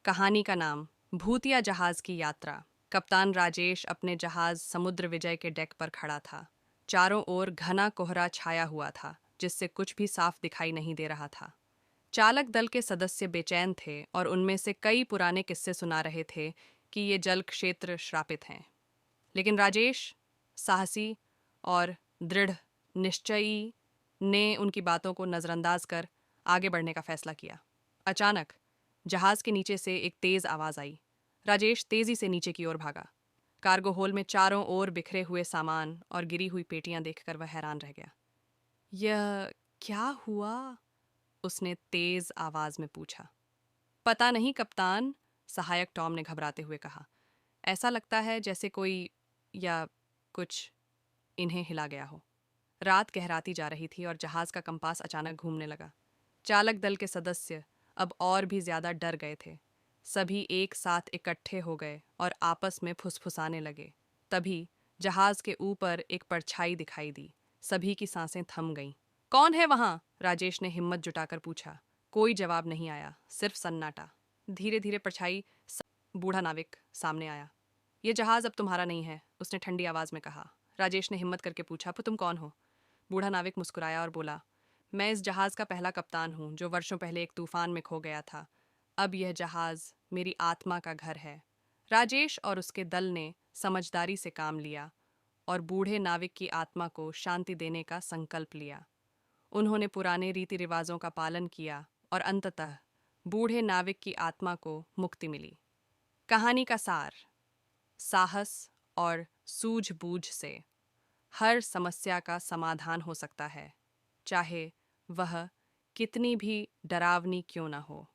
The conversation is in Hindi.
कहानी का नाम भूतिया जहाज की यात्रा। कप्तान राजेश अपने जहाज समुद्र विजय के डेक पर खड़ा था। चारों ओर घना कोहरा छाया हुआ था, जिससे कुछ भी साफ दिखाई नहीं दे रहा था। चालक दल के सदस्य बेचैन थे और उनमें से कई पुराने किस्से सुना रहे थे कि ये जल क्षेत्र श्रापित हैं। लेकिन राजेश, साहसी और दृढ़ निश्चयी, ने उनकी बातों को नज़रअंदाज कर आगे बढ़ने का फैसला किया। अचानक जहाज के नीचे से एक तेज आवाज आई। राजेश तेजी से नीचे की ओर भागा। कार्गो होल में चारों ओर बिखरे हुए सामान और गिरी हुई पेटियां देखकर वह हैरान रह गया। यह क्या हुआ? उसने तेज आवाज में पूछा। पता नहीं कप्तान, सहायक टॉम ने घबराते हुए कहा। ऐसा लगता है जैसे कोई या कुछ इन्हें हिला गया हो। रात गहराती जा रही थी और जहाज का कंपास अचानक घूमने लगा। चालक दल के सदस्य अब और भी ज्यादा डर गए थे। सभी एक साथ इकट्ठे हो गए और आपस में फुसफुसाने लगे। तभी जहाज के ऊपर एक परछाई दिखाई दी। सभी की सांसें थम गईं। कौन है वहां? राजेश ने हिम्मत जुटाकर पूछा। कोई जवाब नहीं आया, सिर्फ सन्नाटा। धीरे धीरे परछाई बूढ़ा नाविक सामने आया। ये जहाज अब तुम्हारा नहीं है, उसने ठंडी आवाज में कहा। राजेश ने हिम्मत करके पूछा, तुम कौन हो? बूढ़ा नाविक मुस्कुराया और बोला, मैं इस जहाज का पहला कप्तान हूँ, जो वर्षों पहले एक तूफान में खो गया था। अब यह जहाज मेरी आत्मा का घर है। राजेश और उसके दल ने समझदारी से काम लिया और बूढ़े नाविक की आत्मा को शांति देने का संकल्प लिया। उन्होंने पुराने रीति रिवाजों का पालन किया और अंततः बूढ़े नाविक की आत्मा को मुक्ति मिली। कहानी का सार: साहस और सूझबूझ से हर समस्या का समाधान हो सकता है, चाहे वह कितनी भी डरावनी क्यों न हो।